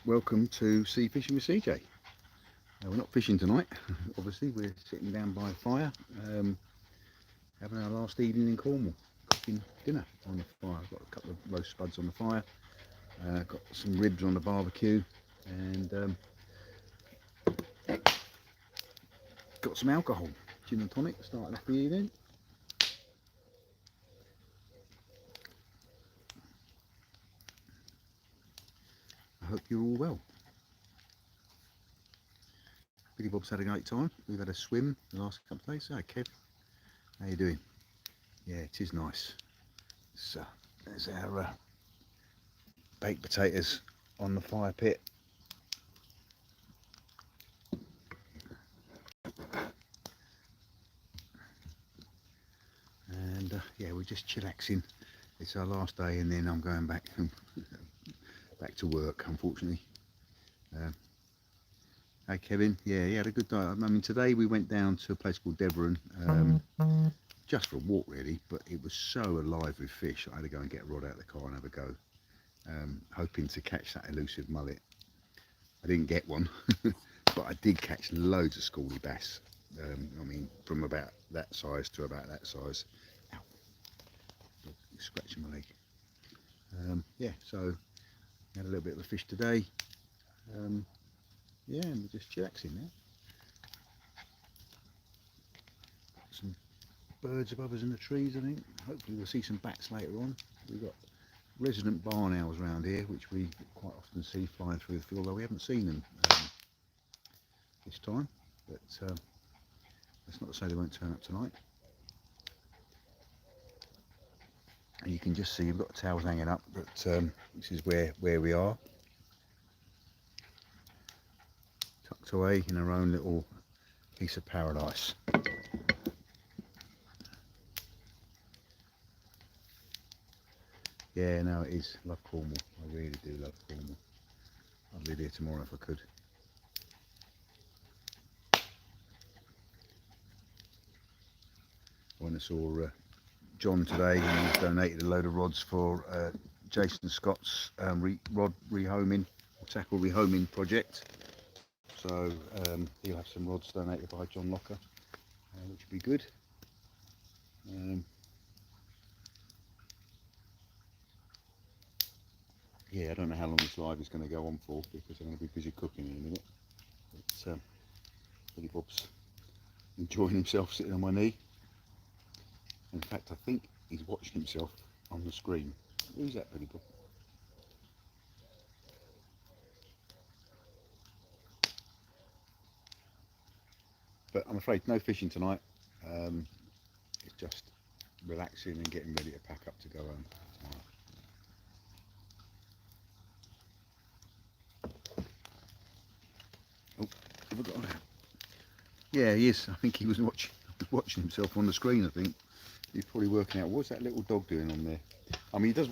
Welcome to Sea Fishing with CJ. We're not fishing tonight, obviously. We're sitting down by a fire, having our last evening in Cornwall, cooking dinner on the fire. I've got a couple of roast spuds on the fire, got some ribs on the barbecue, and got some alcohol, gin and tonic, starting off the evening. I hope you're all well. Billy Bob's had a great time. We've had a swim the last couple of days. Hi Kev, how you doing? Yeah, it is nice. So there's our baked potatoes on the fire pit. And yeah, we're just chillaxing. It's our last day, and then I'm going back to work, unfortunately. Hey Kevin, yeah, he had a good day. I mean, today we went down to a place called Devereux, just for a walk really, but it was so alive with fish. I had to go and get a rod out of the car and have a go, hoping to catch that elusive mullet. I didn't get one, but I did catch loads of schoolie bass. I mean, from about that size to about that size. Ow, you're scratching my leg. Yeah, so had a little bit of a fish today. Yeah, and we're just chillaxing now. Some birds above us in the trees, I think. Hopefully we'll see some bats later on. We've got resident barn owls around here, which we quite often see flying through the field, although we haven't seen them this time. But that's not to say they won't turn up tonight. And you can just see we've got towels hanging up, but this is where we are. Tucked away in our own little piece of paradise. Yeah, no, it is. Love Cornwall. I really do love Cornwall. I'd live here tomorrow if I could. I went and saw John today, and he's donated a load of rods for Jason Scott's rod rehoming, tackle rehoming project. So he'll have some rods donated by John Locker, which would be good. Yeah, I don't know how long this live is going to go on for, because I'm going to be busy cooking in a minute. But Billy Bob's enjoying himself sitting on my knee. In fact, I think he's watching himself on the screen. Who's that, Billy Bob? But I'm afraid no fishing tonight. It's just relaxing and getting ready to pack up to go home tomorrow. Oh, have I got that? Yeah, he is. I think he was watching himself on the screen. I think he's probably working out what's that little dog doing on there. I mean, he does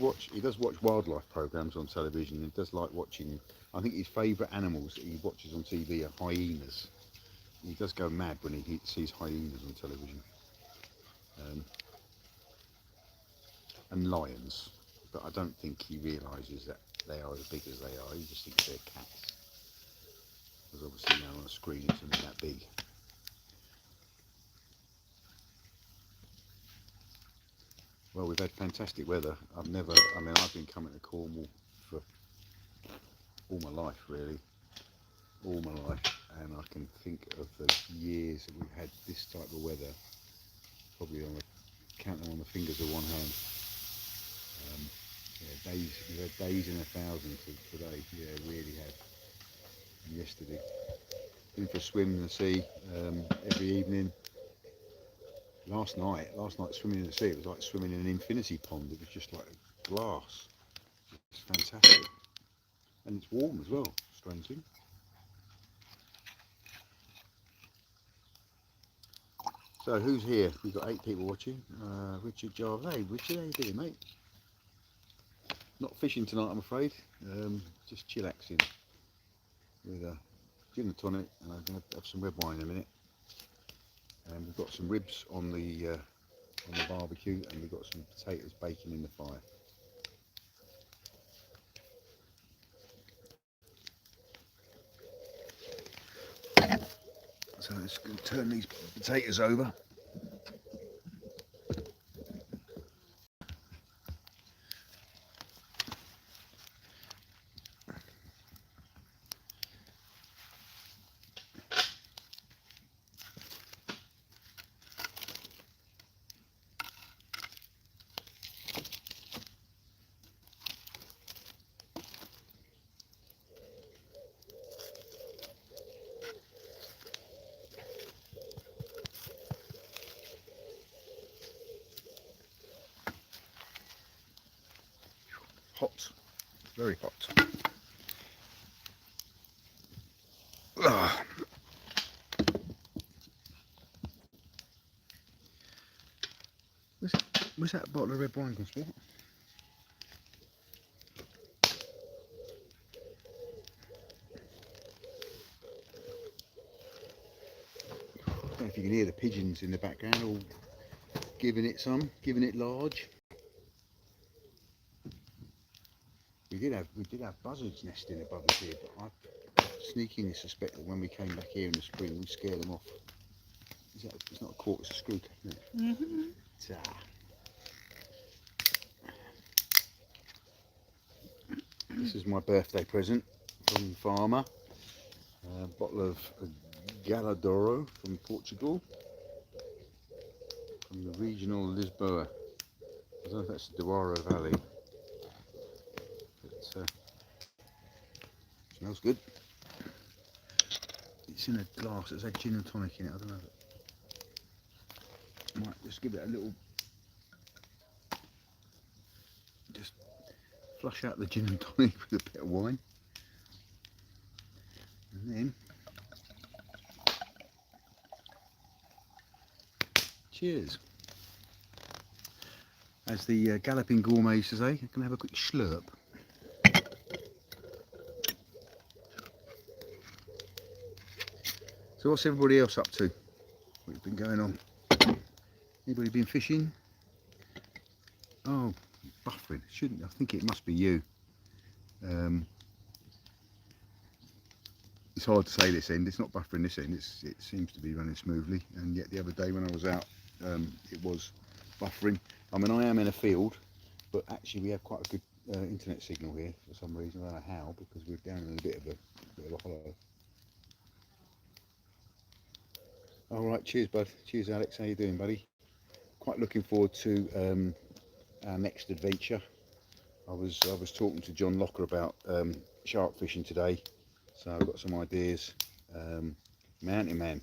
watch wildlife programs on television. He does like watching. I think his favourite animals that he watches on TV are hyenas. He does go mad when he sees hyenas on television, and lions. But I don't think he realises that they are as big as they are. He just thinks they're cats, because obviously now on the screen it's only that big. Well, we've had fantastic weather. I've been coming to Cornwall for all my life, really. All my life. And I can think of the years that we've had this type of weather, probably count them on the fingers of one hand. Yeah, we've had days in 1,000 today. Yeah, really have. And yesterday, been for a swim in the sea every evening. Last night swimming in the sea, it was like swimming in an infinity pond. It was just like glass. It's fantastic, and it's warm as well. Strange thing. So who's here? We've got 8 people watching. Richard Jarvis. Hey Richard, how you doing, mate? Not fishing tonight, I'm afraid. Just chillaxing with a gin and tonic, and I'm going to have some red wine in a minute. And we've got some ribs on the barbecue, and we've got some potatoes baking in the fire. So let's turn these potatoes over. Hot, very hot. Ugh. Where's that bottle of red wine gone, Sport? I don't know if you can hear the pigeons in the background, all giving it large. We did have buzzards nesting above us here, but I sneakingly suspect that when we came back here in the spring, we scared them off. It's not a quart, it's a screw cap, isn't it? Mm-hmm. This is my birthday present from the farmer. A bottle of Galadoro from Portugal, from the regional Lisboa. I don't know if that's the Douro Valley, but smells good. It's in a glass. It's had gin and tonic in it. I don't know. Might just give it a little. Just flush out the gin and tonic with a bit of wine, and then cheers. As the galloping gourmet used to say, I can have a quick slurp. So what's everybody else up to? What's been going on? Anybody been fishing? Oh, buffering. Shouldn't. I think it must be you. It's hard to say this end. It's not buffering this end. It seems to be running smoothly. And yet the other day when I was out, it was buffering. I mean, I am in a field, but actually we have quite a good internet signal here for some reason. I don't know how, because we're down in a bit of a hollow. All right, cheers, bud. Cheers, Alex. How you doing, buddy? Quite looking forward to our next adventure. I was talking to John Locker about shark fishing today, so I've got some ideas. Mountain Man,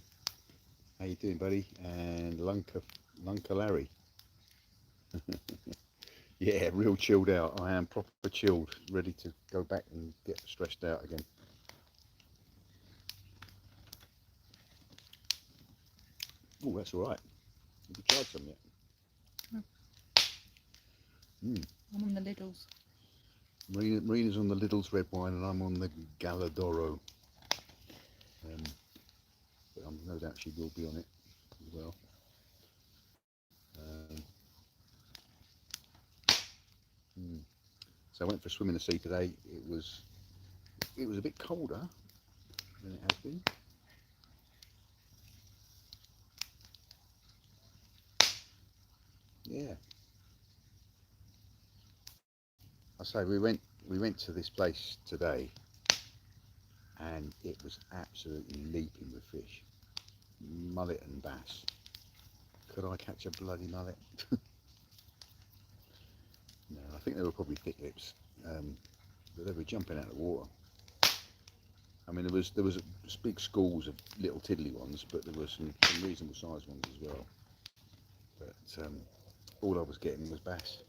how you doing, buddy? And Lunka Larry. Yeah, real chilled out. I am proper chilled, ready to go back and get stressed out again. Oh, that's all right. Have you tried some yet? No. I'm on the Lidls. Marina's on the Lidl's red wine, and I'm on the Galadoro. But I'm no doubt she will be on it as well. So I went for a swim in the sea today. It was a bit colder than it has been. Yeah. I say we went to this place today, and it was absolutely leaping with fish, mullet and bass. Could I catch a bloody mullet? No, I think they were probably thick lips, but they were jumping out of the water. I mean, there was big schools of little tiddly ones, but there were some reasonable sized ones as well. But all I was getting was bass,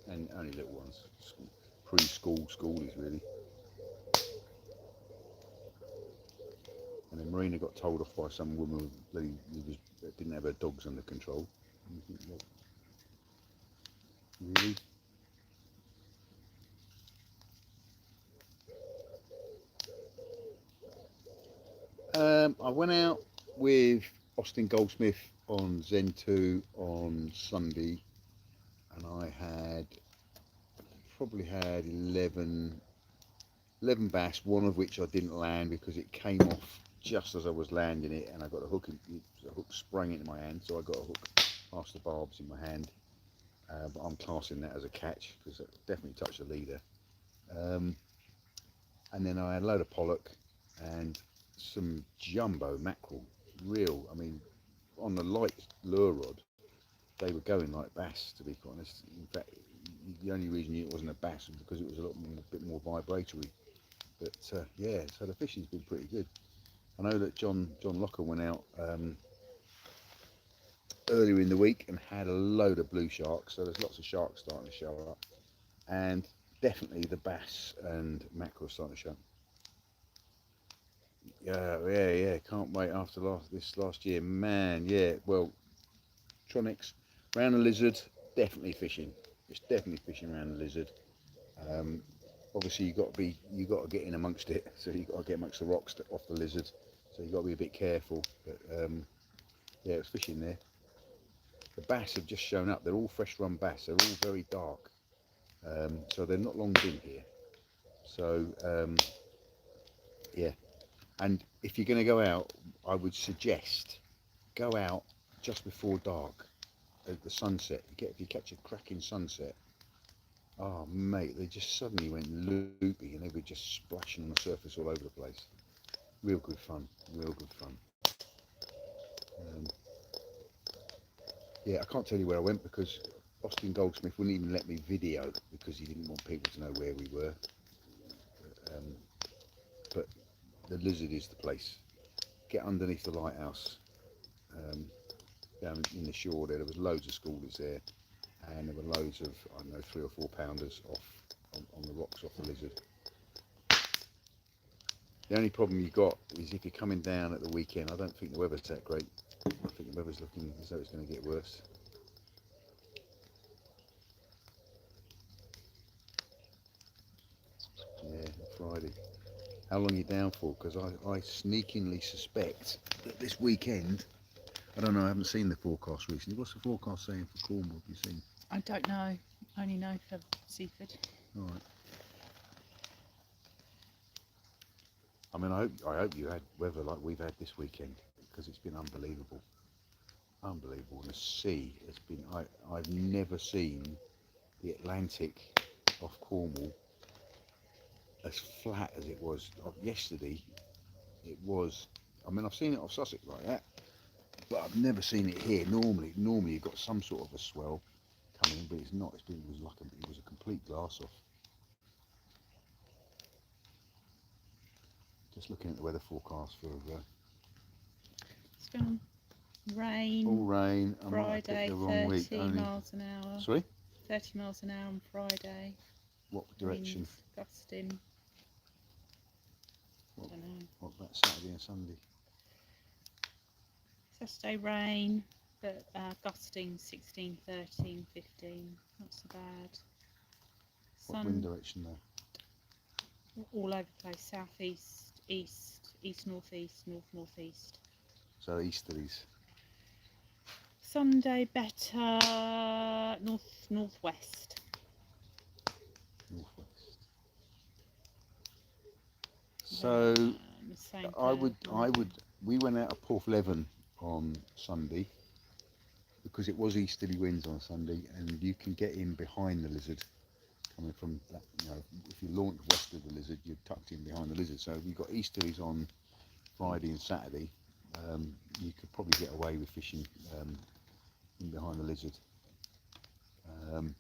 and only little ones, pre-school schoolies really. And then Marina got told off by some woman that didn't have her dogs under control. And you think, well, really? I went out with Austin Goldsmith on Zen 2 on Sunday, and I probably had 11 bass, one of which I didn't land because it came off just as I was landing it, and I got a hook. The hook sprang into my hand, so I got a hook past the barbs in my hand. But I'm classing that as a catch because it definitely touched the leader. And then I had a load of pollock and some jumbo mackerel. Real, I mean, on the light lure rod, they were going like bass, to be quite honest. In fact, the only reason it wasn't a bass was because it was a bit more vibratory. But yeah, so the fishing's been pretty good. I know that John Locker went out earlier in the week and had a load of blue sharks, so there's lots of sharks starting to show up, and definitely the bass and mackerel starting to show up. Yeah, can't wait after this last year, man. Yeah, well, Tronics round the lizard, definitely fishing. It's definitely fishing around the lizard. Obviously you got to get in amongst it, so you got to get amongst the rocks off the lizard, so you got to be a bit careful. But yeah, it's fishing there. The bass have just shown up. They're all fresh run bass. They're all very dark, so they're not long been here. So yeah, and if you're going to go out, I would suggest go out just before dark at the sunset. If you catch a cracking sunset, oh mate, they just suddenly went loopy and they were just splashing on the surface all over the place. Real good fun, real good fun. Yeah, I can't tell you where I went because Austin Goldsmith wouldn't even let me video because he didn't want people to know where we were. But the lizard is the place. Get underneath the lighthouse, down in the shore there. There was loads of schoolers there, and there were loads of, I don't know, 3 or 4 pounders off on the rocks off the lizard. The only problem you got is if you're coming down at the weekend, I don't think the weather's that great. I think the weather's looking as though it's going to get worse. Yeah, Friday. How long are you down for? Because I sneakingly suspect that this weekend, I don't know, I haven't seen the forecast recently. What's the forecast saying for Cornwall? Have you seen? I don't know. I only know for Seaford. All right. I mean, I hope you had weather like we've had this weekend because it's been unbelievable. Unbelievable. And the sea has been, I've never seen the Atlantic off Cornwall as flat as it was yesterday. It was, I mean, I've seen it off Sussex like that, but I've never seen it here. Normally you've got some sort of a swell coming, but it's not. It was a complete glass off. Just looking at the weather forecast for It's going to rain. all rain. I might have Friday, picked the wrong 30 week. Only, miles an hour. sorry? 30 miles an hour on Friday. What direction? Winds gusting. I don't know. What about Saturday and Sunday? Saturday rain, but gusting 16, 13, 15. Not so bad. What wind direction though? All over the place. Southeast, east, east northeast, north northeast. So easterlies. Sunday better northwest. Northwest. So we went out of Porthleven on Sunday because it was easterly winds on Sunday, and you can get in behind the lizard coming from that. You know, if you launch west of the lizard, you're tucked in behind the lizard. So we got easterlies on Friday and Saturday. You could probably get away with fishing in behind the lizard. And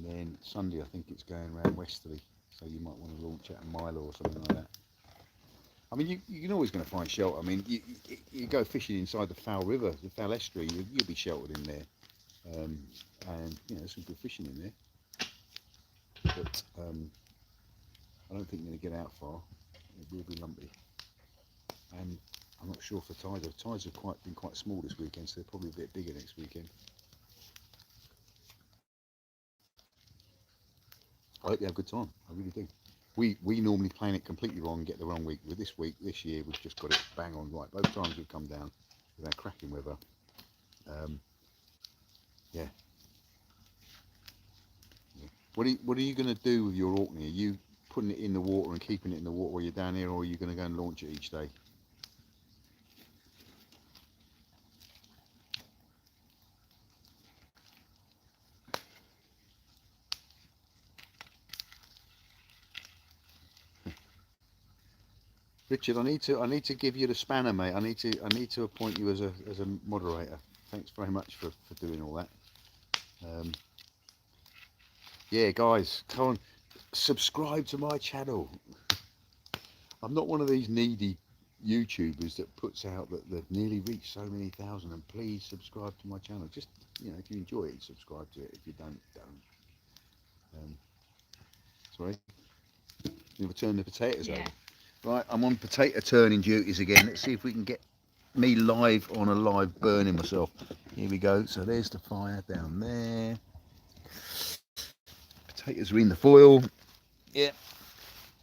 then Sunday, I think it's going around westerly, so you might want to launch out a mile or something like that. I mean, you're always going to find shelter. I mean, you go fishing inside the Foul River, the Foul Estuary, you'll be sheltered in there, and you know, there's some good fishing in there. But I don't think you're going to get out far. It will be lumpy, and I'm not sure for tides. The tides have been quite small this weekend, so they're probably a bit bigger next weekend. I hope you have a good time. I really do. We normally plan it completely wrong and get the wrong week. With this year, we've just got it bang on right. Both times we've come down, we've had cracking weather. Yeah. What are you going to do with your Orkney? Are you putting it in the water and keeping it in the water while you're down here, or are you going to go and launch it each day? Richard, I need to give you the spanner, mate. I need to appoint you as a moderator. Thanks very much for doing all that. Yeah, guys, come on, subscribe to my channel. I'm not one of these needy YouTubers that puts out that they've nearly reached so many thousand, and please subscribe to my channel. Just, you know, if you enjoy it, subscribe to it. If you don't. Sorry, you ever turn the potatoes over? Right, I'm on potato turning duties again. Let's see if we can get me live on a live burning myself. Here we go. So there's the fire down there. Potatoes are in the foil. Yeah.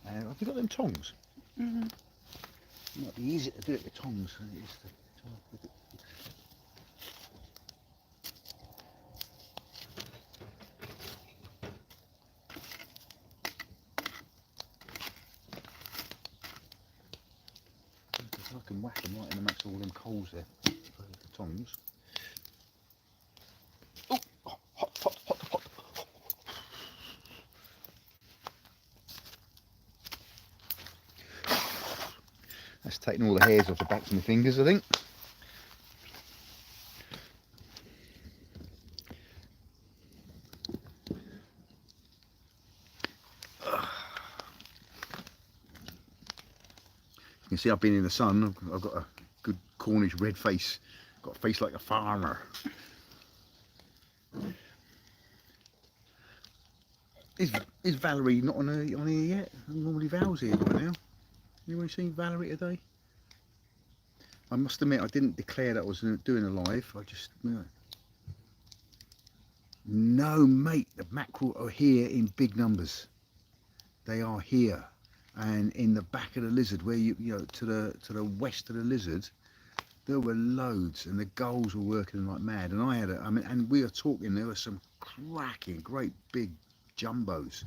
Have you got them tongs? Mm-hmm. It might be easier to do it with tongs than it is to with it. I can whack them right in amongst all them coals there with the tongs. Oh, hot, hot, hot, hot. That's taking all the hairs off the backs of my fingers, I think. You can see I've been in the sun. I've got a good Cornish red face. Got a face like a farmer. Is Valerie not on here yet? Normally Val's here by now. Anyone seen Valerie today? I must admit I didn't declare that I was doing a live. I just no, mate. The mackerel are here in big numbers. They are here, and in the back of the Lizard, where you know to the west of the Lizard, there were loads, and the gulls were working like mad. And I had and we were talking. There were some cracking, great big jumbos.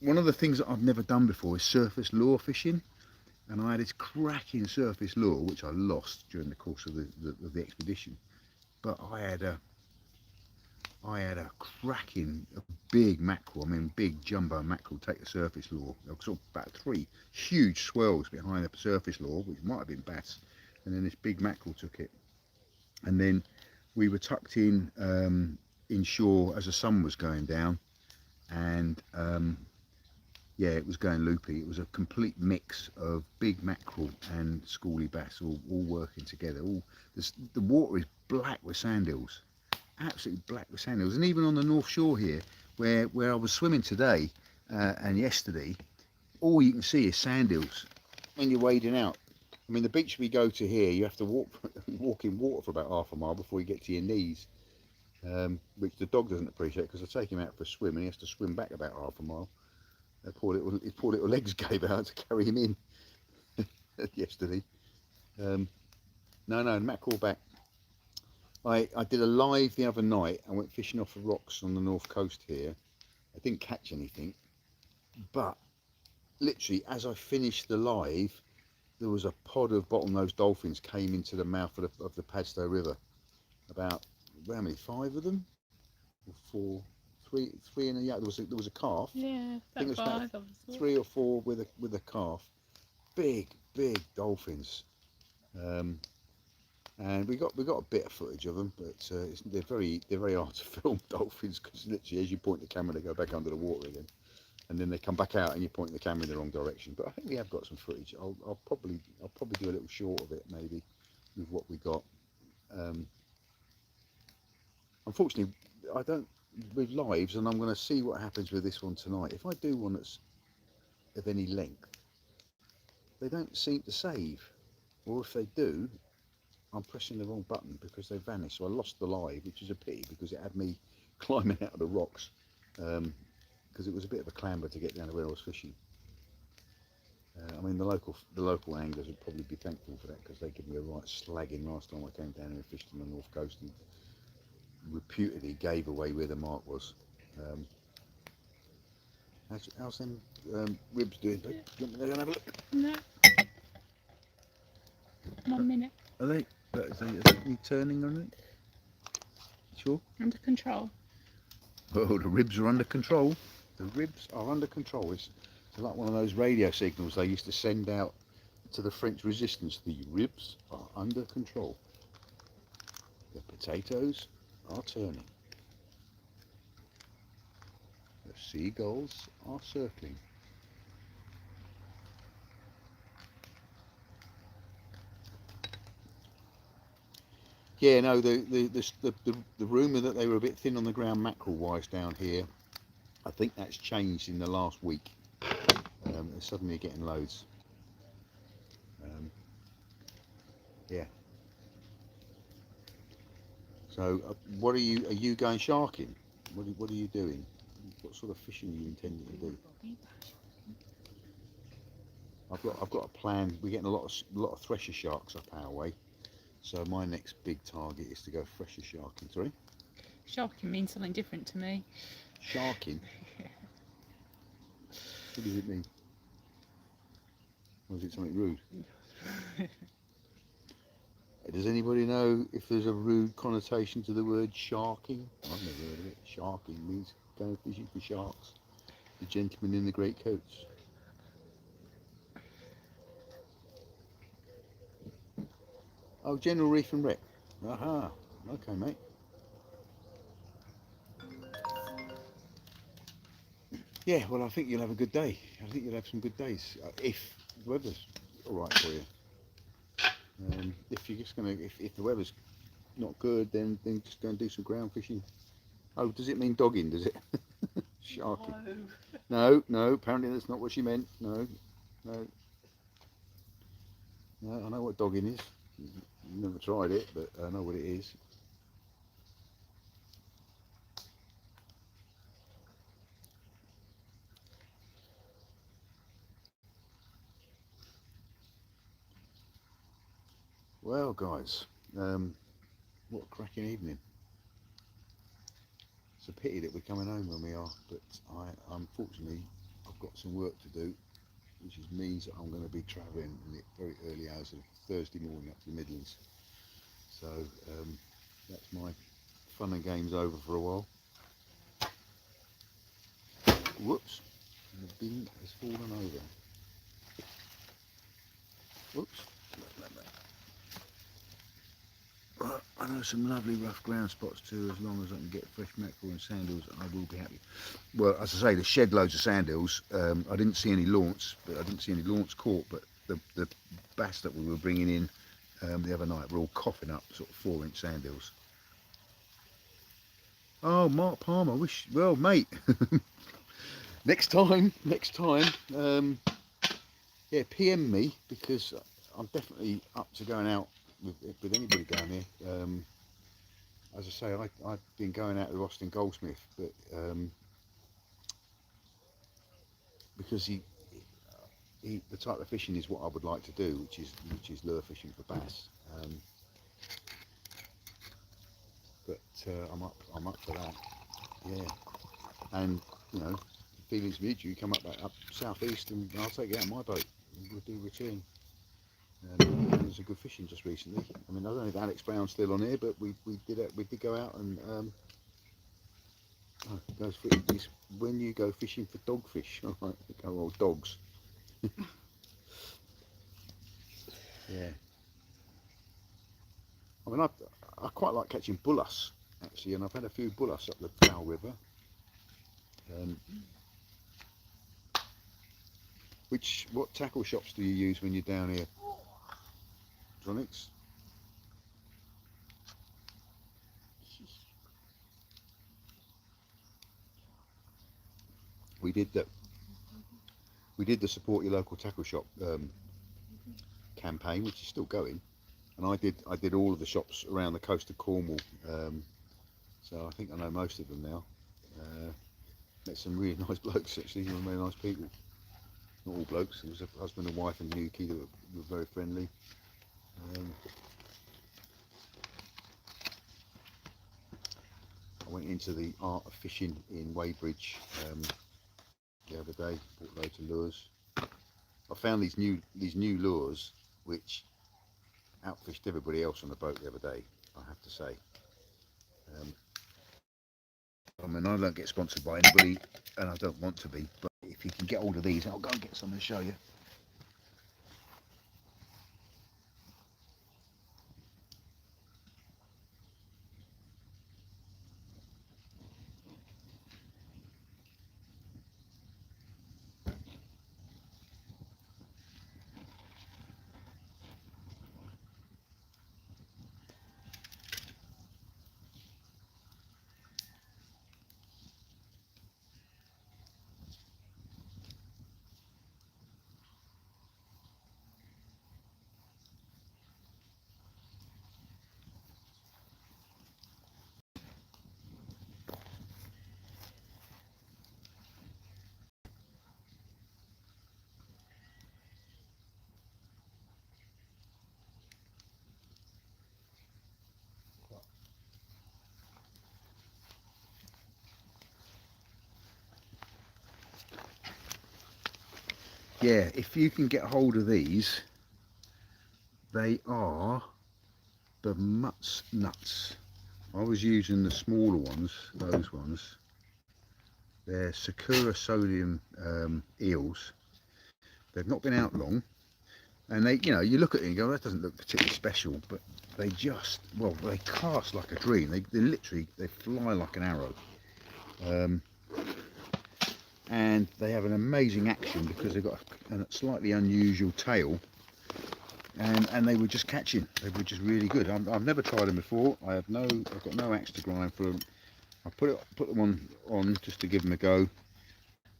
One of the things that I've never done before is surface lure fishing, and I had this cracking surface lure which I lost during the course of the expedition. But I had a cracking a big mackerel, I mean big jumbo mackerel, take a surface lure. Sort of about 3 huge swells behind the surface lure, which might have been bass, and then this big mackerel took it. And then we were tucked in inshore as the sun was going down, and yeah, it was going loopy. It was a complete mix of big mackerel and schoolie bass, all working together. The water is black with sand hills, absolutely black with sand hills. And even on the north shore here, where I was swimming today and yesterday, all you can see is sand hills when you're wading out. I mean, the beach we go to here, you have to walk in water for about half a mile before you get to your knees, which the dog doesn't appreciate, because I take him out for a swim and he has to swim back about half a mile. His poor little legs gave out to carry him in yesterday. No, mackerel back. I did a live the other night. I went fishing off the rocks on the north coast here. I didn't catch anything, but literally as I finished the live, there was a pod of bottlenose dolphins came into the mouth of the Padstow River. About how many? 5 of them, or 4, 3 and a young. There was a calf. Yeah, I think it was about 3 or 4 with a calf. Big dolphins. And we got a bit of footage of them, but they're very hard to film, dolphins, because literally as you point the camera they go back under the water again, and then they come back out and you point the camera in the wrong direction. But I think we have got some footage. I'll probably do a little short of it maybe with what we got. Unfortunately I don't with lives, and I'm going to see what happens with this one tonight. If I do one that's of any length, they don't seem to save, or if they do, I'm pressing the wrong button because they vanished. So I lost the live, which is a pity because it had me climbing out of the rocks, because it was a bit of a clamber to get down to where I was fishing. I mean, the local anglers would probably be thankful for that, because they gave me a right slagging last time I came down here and fished on the north coast, and reputedly gave away where the mark was. How's them ribs doing? Do you want me to go and have a look? No. 1 minute. Are they? Is they turning on it? Sure. Under control. Oh, the ribs are under control. The ribs are under control. It's like one of those radio signals they used to send out to the French resistance. The ribs are under control. The potatoes are turning. The seagulls are circling. Yeah, no, the rumour that they were a bit thin on the ground mackerel wise down here, I think that's changed in the last week. They're suddenly getting loads. Yeah. So, what are you going sharking? What are you doing? What sort of fishing are you intending to do? I've got a plan. We're getting a lot of thresher sharks up our way. So my next big target is to go thresher sharking. Sorry? Sharking means something different to me. Sharking? What does it mean? Or is it something rude? Does anybody know if there's a rude connotation to the word sharking? I've never heard of it. Sharking means going fishing for sharks. The gentlemen in the great coats. Oh, General Reef and Wreck. Aha. Okay, mate. Yeah, well, I think you'll have a good day. I think you'll have some good days if the weather's all right for you. If you're just gonna, if the weather's not good, then just go and do some ground fishing. Oh, does it mean dogging? Does it? Sharking? No, no. Apparently that's not what she meant. No, no, no. I know what dogging is. Never tried it, but I know what it is. Well, guys, what a cracking evening. It's a pity that we're coming home when we are, but unfortunately I've got some work to do, which means that I'm going to be travelling in the very early hours of Thursday morning up to the Midlands. So that's my fun and games over for a while. Whoops, the bin has fallen over. Whoops. Right, I know some lovely rough ground spots too. As long as I can get fresh mackerel and sandals, I will be happy. Well, as I say, they shed loads of sandals. I didn't see any launch, caught. But the bass that we were bringing in the other night were all coughing up sort of 4-inch sandals. Oh, Mark Palmer, well, mate. next time. Yeah, PM me, because I'm definitely up to going out with anybody down here. As I say, I've been going out with Austin Goldsmith, but because the type of fishing is what I would like to do, which is lure fishing for bass. But I'm up for that. Yeah, and you know, feelings mutual. You come up southeast, and I'll take you out on my boat. And we'll do return. There's some good fishing just recently. I mean, I don't know if Alex Brown's still on here, but we did go out and when you go fishing for dogfish, all right, go old dogs. Yeah. I mean, I quite like catching bullass actually, and I've had a few bullass up the Fowl River. What tackle shops do you use when you're down here? Tronics? We did the support your local tackle shop campaign, which is still going, and I did all of the shops around the coast of Cornwall, so I think I know most of them now. Met some really nice blokes actually, really nice people. Not all blokes. There was a husband and wife in Newquay that were very friendly. I went into the art of fishing in Weybridge the other day. Bought loads of lures. I found these new lures which outfished everybody else on the boat the other day, I have to say. I mean, I don't get sponsored by anybody, and I don't want to be, but if you can get hold of these, I'll go and get some and show you. Yeah, if you can get hold of these, they are the mutts nuts. I was using the smaller ones, those ones. They're Sakura sodium eels. They've not been out long, and they, you know, you look at it and go, that doesn't look particularly special, but they just, well, they cast like a dream. They literally, they fly like an arrow. And they have an amazing action because they've got a slightly unusual tail, and they were just catching. They were just really good. I've never tried them before. I've got no axe to grind for them. I put them on just to give them a go,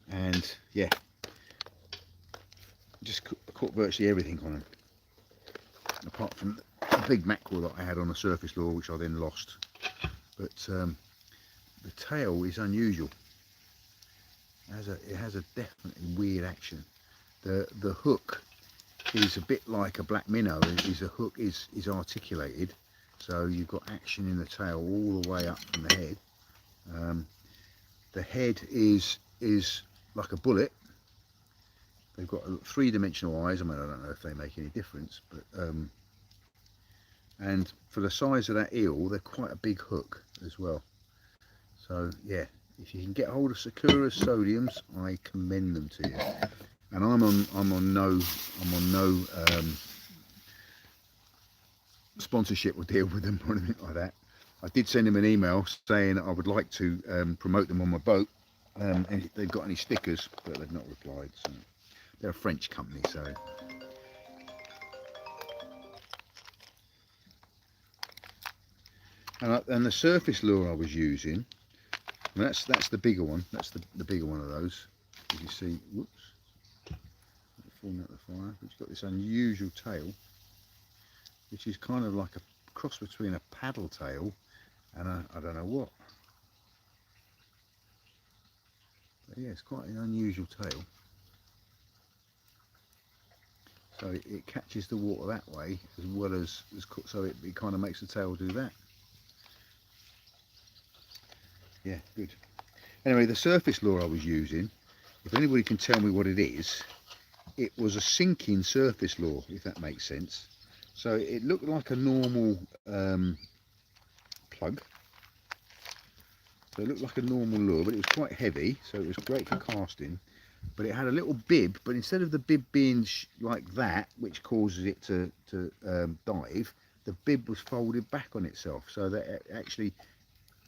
and yeah, just caught virtually everything on them, apart from the big mackerel that I had on the surface lure, which I then lost. But the tail is unusual. It has a definitely weird action. The hook is a bit like a black minnow. The hook is articulated, so you've got action in the tail all the way up from the head. The head is like a bullet. They've got three-dimensional eyes. I mean, I don't know if they make any difference, but and for the size of that eel, they're quite a big hook as well. So yeah, if you can get hold of Sakura sodiums, I commend them to you. And I'm on no sponsorship or deal with them or anything like that. I did send him an email saying I would like to promote them on my boat, and if they've got any stickers, but they've not replied. So they're a French company, so. And the surface lure I was using, and that's the bigger one. That's the bigger one of those. As you see, whoops, falling out the fire. It's got this unusual tail, which is kind of like a cross between a paddle tail and I don't know what. But yeah, it's quite an unusual tail. So it catches the water that way as well as so it kind of makes the tail do that. Yeah, good. Anyway, the surface lure I was using, if anybody can tell me what it is, it was a sinking surface lure, if that makes sense. So it looked like a normal plug. So it looked like a normal lure, but it was quite heavy, so it was great for casting. But it had a little bib, but instead of the bib being like that, which causes it to dive, the bib was folded back on itself, so that it actually,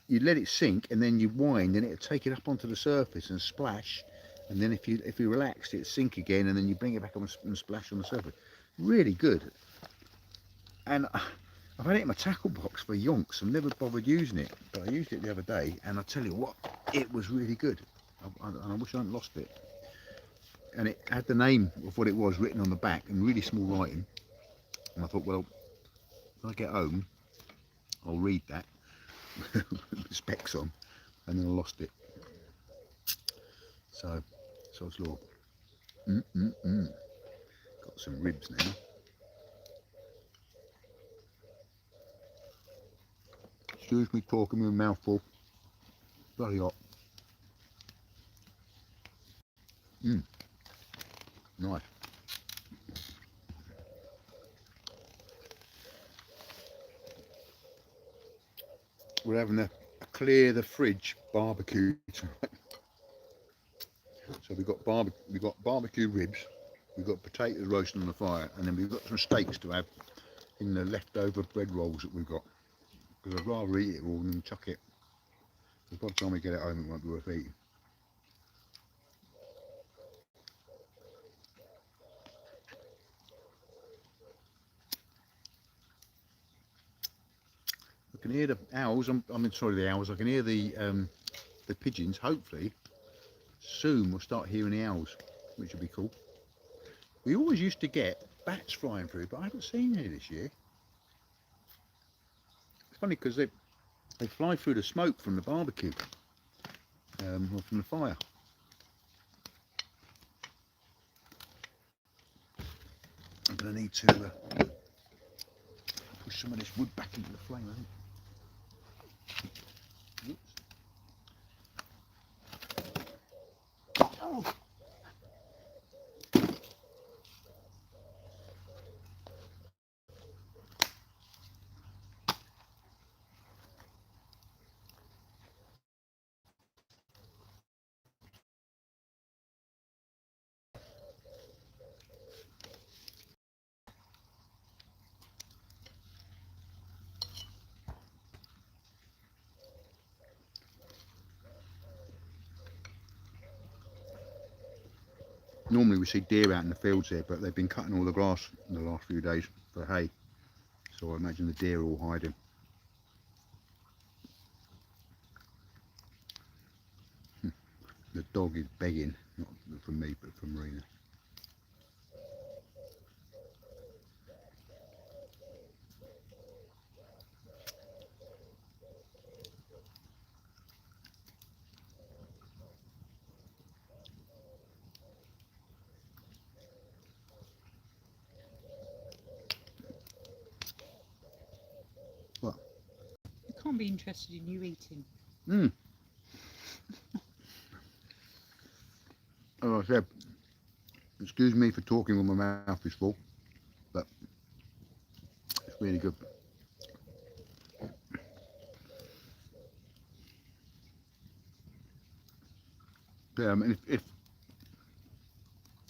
you let it sink and then you wind and it'll take it up onto the surface and splash, and then if you relax it sink again and then you bring it back up and splash on the surface. Really good. And I've had it in my tackle box for yonks. I've never bothered using it, but I used it the other day and I tell you what, it was really good. I wish I hadn't lost it. And it had the name of what it was written on the back in really small writing, and I thought, well, when I get home I'll read that with specs on, and then I lost it. So sod's law. Got some ribs now. Excuse me talking with a mouthful. Bloody hot. Nice. We're having a clear the fridge barbecue tonight. So we've got barbecue ribs, we've got potatoes roasting on the fire, and then we've got some steaks to have in the leftover bread rolls that we've got. Because I'd rather eat it all than chuck it. Because by the time we get it home, it won't be worth eating. I can hear the owls. Sorry, the owls. I can hear the pigeons. Hopefully, soon we'll start hearing the owls, which will be cool. We always used to get bats flying through, but I haven't seen any this year. It's funny because they fly through the smoke from the barbecue, or from the fire. I'm going to need to push some of this wood back into the flame, I think. Oops. Oh. Normally we see deer out in the fields here, but they've been cutting all the grass in the last few days for hay. So I imagine the deer are all hiding. The dog is begging, not from me, but from Marina. What? I can't be interested in you eating. As I said, excuse me for talking when my mouth is full, but it's really good. Yeah, I mean, if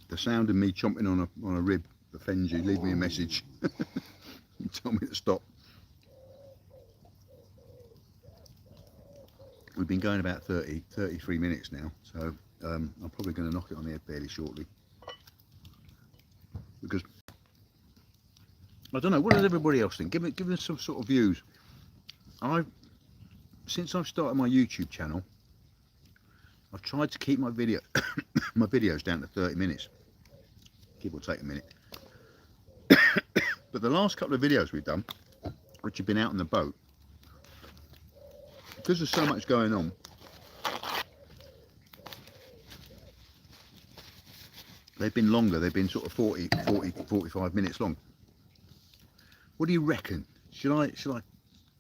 the sound of me chomping on a rib offends you, leave me a message and tell me to stop. We've been going about 33 minutes now, so I'm probably going to knock it on the head fairly shortly. Because, I don't know, what does everybody else think? Give me some sort of views. Since I've started my YouTube channel, I've tried to keep my videos down to 30 minutes. Give or take a minute. But the last couple of videos we've done, which have been out on the boat, because there's so much going on, they've been longer. They've been sort of 45 minutes long. What do you reckon? Should I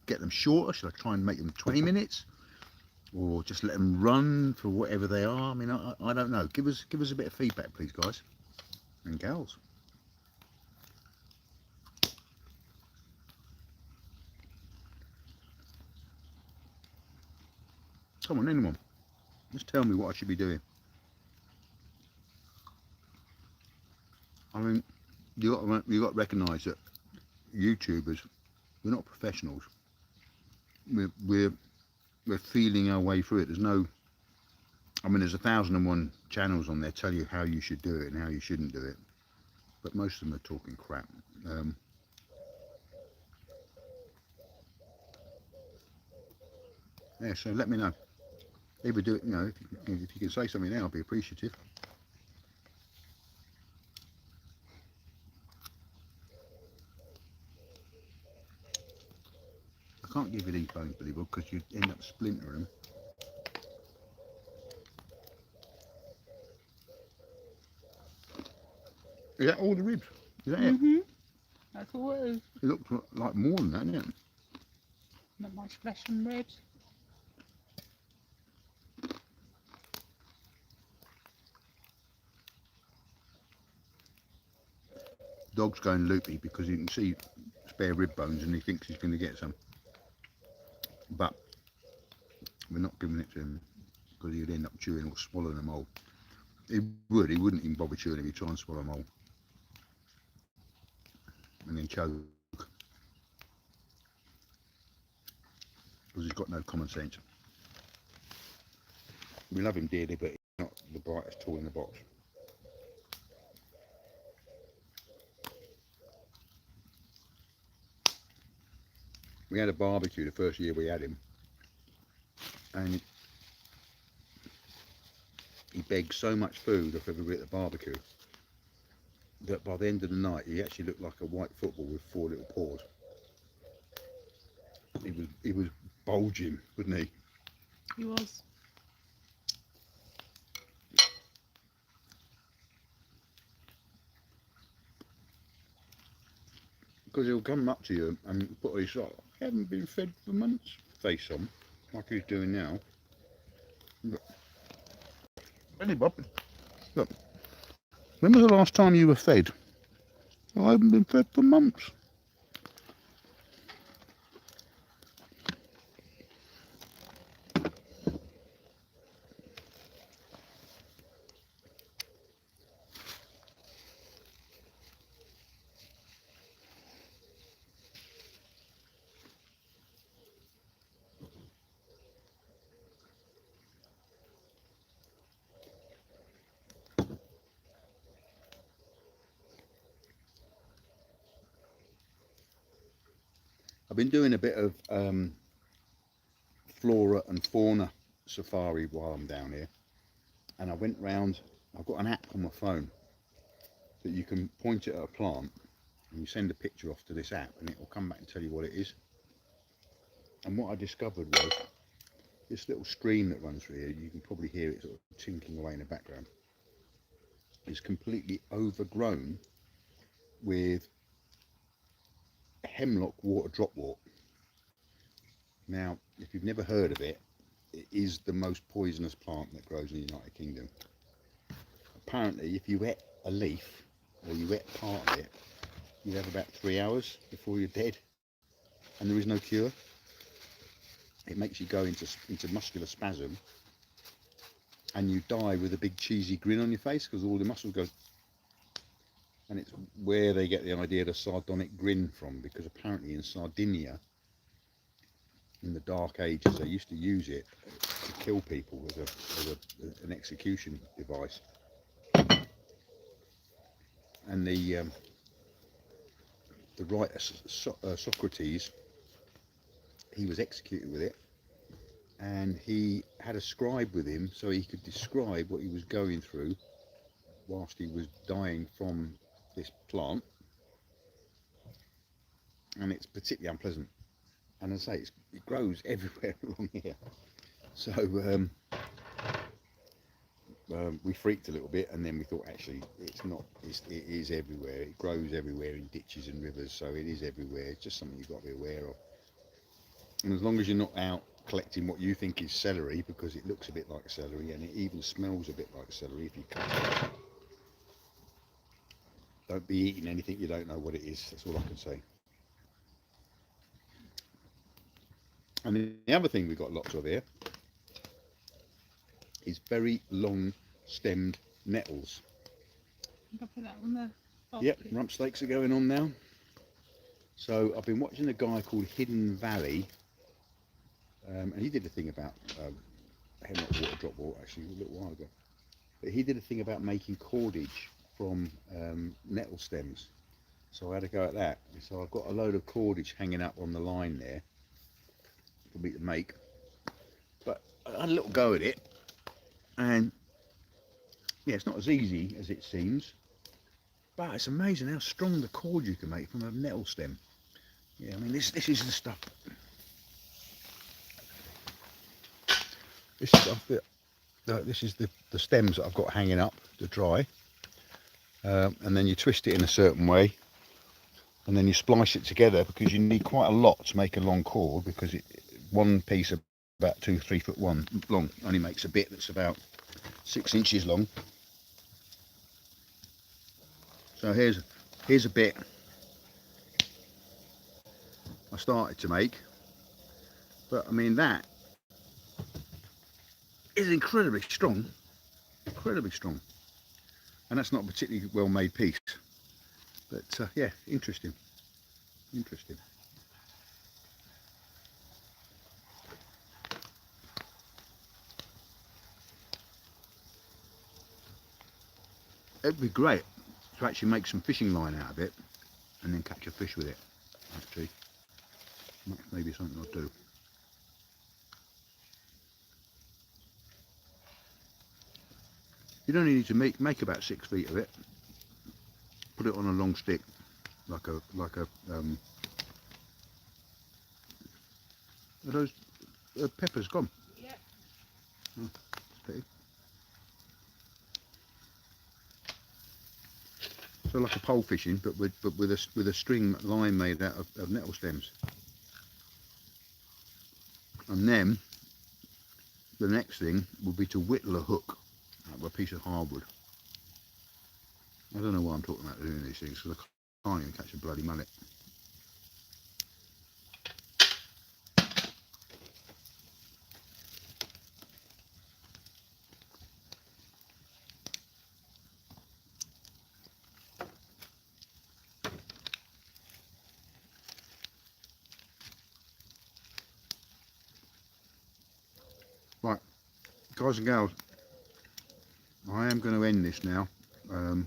get them shorter? Should I try and make them 20 minutes? Or just let them run for whatever they are? I mean, I don't know. Give us a bit of feedback, please, guys and gals. Come on, anyone. Just tell me what I should be doing. I mean, you got to recognise that YouTubers, we're not professionals. We're feeling our way through it. There's 1,001 channels on there tell you how you should do it and how you shouldn't do it, but most of them are talking crap. Yeah, so let me know. Either do it, if you can say something now, I'll be appreciative. I can't give you these bones, Billy Bob, because you'd end up splintering them. Is that all the ribs? Is that it? That's all it is. It looks like more than that, doesn't it? Not much flesh and ribs. Dog's going loopy because you can see spare rib bones and he thinks he's going to get some. But we're not giving it to him because he'd end up chewing or swallowing them all. He wouldn't even bother chewing if he tried and swallow them all. And then choke. Because he's got no common sense. We love him dearly, but he's not the brightest tool in the box. We had a barbecue the first year we had him, and he begged so much food off everybody at the barbecue that by the end of the night he actually looked like a white football with 4 little paws. He was bulging, wasn't he? He was. Because he'll come up to you and put his sort of, haven't been fed for months face on, like he's doing now. Look. Hey Bob, look. When was the last time you were fed? I haven't been fed for months. I've been doing a bit of flora and fauna safari while I'm down here, and I went round. I've got an app on my phone that you can point it at a plant and you send a picture off to this app and it will come back and tell you what it is. And what I discovered was this little stream that runs through here, you can probably hear it sort of tinkling away in the background, is completely overgrown with hemlock water dropwort. Now, if you've never heard of it, it is the most poisonous plant that grows in the United Kingdom. Apparently, if you ate a leaf or you ate part of it, you'd have about 3 hours before you're dead, and there is no cure. It makes you go into muscular spasm, and you die with a big cheesy grin on your face because all the muscles go. And it's where they get the idea of the sardonic grin from, because apparently in Sardinia, in the Dark Ages, they used to use it to kill people as an execution device. And the writer Socrates, he was executed with it, and he had a scribe with him so he could describe what he was going through whilst he was dying from this plant, and it's particularly unpleasant. And as I say, it grows everywhere along here. So we freaked a little bit, and then we thought actually it's not. It is everywhere. It grows everywhere in ditches and rivers, so it is everywhere. It's just something you've got to be aware of. And as long as you're not out collecting what you think is celery, because it looks a bit like celery and it even smells a bit like celery if you cut it. Don't be eating anything you don't know what it is. That's all I can say. And the other thing we've got lots of here is very long stemmed nettles. I'll put that on the box. Yep, rump steaks are going on now. So I've been watching a guy called Hidden Valley, and he did a thing about hemlock water dropwort actually a little while ago. But he did a thing about making cordage from nettle stems. So I had a go at that. So I've got a load of cordage hanging up on the line there for me to make. But I had a little go at it, and yeah, it's not as easy as it seems, but it's amazing how strong the cord you can make from a nettle stem. Yeah, I mean this is the stuff. This stuff that this is the stems that I've got hanging up to dry, and then you twist it in a certain way, and then you splice it together, because you need quite a lot to make a long cord, because one piece of about 2-3 foot long only makes a bit that's about 6 inches long. So here's Here's a bit I started to make, but I mean that is incredibly strong, and that's not a particularly well made piece, but yeah, interesting. It'd be great to actually make some fishing line out of it and then catch a fish with it. Actually, that's maybe something I'll do. You don't need to make about 6 feet of it. Put it on a long stick, like a are those peppers gone? Yeah. Oh, pity. So like a pole fishing, but with a string line made out of nettle stems. And then the next thing will be to whittle a hook out of a piece of hardwood. I don't know why I'm talking about doing these things, because I can't even catch a bloody mullet. Right, guys and gals, I am going to end this now. We're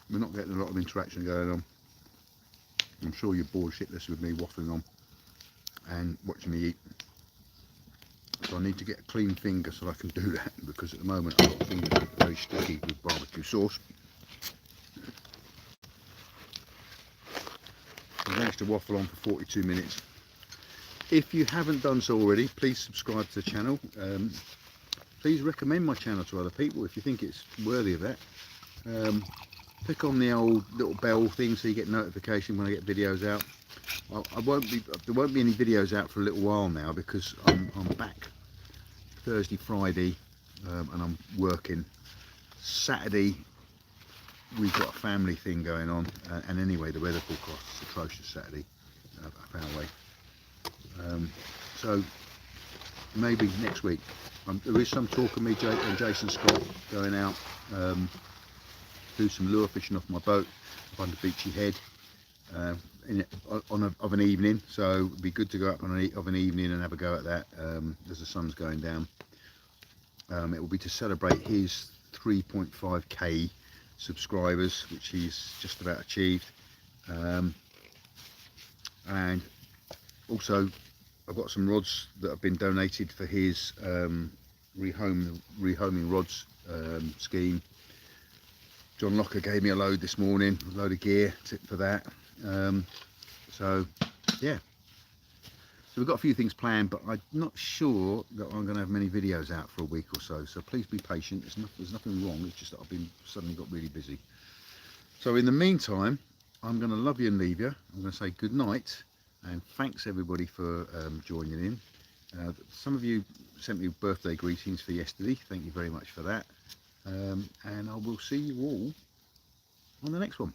not getting a lot of interaction going on. I'm sure you're bored shitless with me waffling on and watching me eat. So I need to get a clean finger so I can do that, because at the moment I've got fingers that are very sticky with barbecue sauce. I managed to waffle on for 42 minutes. If you haven't done so already, please subscribe to the channel. Please recommend my channel to other people if you think it's worthy of that. Click on the old little bell thing so you get notification when I get videos out. There won't be any videos out for a little while now, because I'm back Thursday, Friday, and I'm working. Saturday we've got a family thing going on, and anyway the weather forecast is atrocious Saturday, up our way. So maybe next week. There is some talk of me and Jason Scott going out, do some lure fishing off my boat up under Beachy Head of an evening, so it'd be good to go up of an evening and have a go at that as the sun's going down. It will be to celebrate his 3.5k subscribers, which he's just about achieved, and also I've got some rods that have been donated for his rehoming rods scheme. John Locker gave me a load this morning, a load of gear for that. So yeah, so we've got a few things planned, but I'm not sure that I'm going to have many videos out for a week or so. So please be patient. There's nothing wrong. It's just that I've suddenly got really busy. So in the meantime, I'm going to love you and leave you. I'm going to say good night, and thanks everybody for joining in. Some of you sent me birthday greetings for yesterday. Thank you very much for that. And I will see you all on the next one.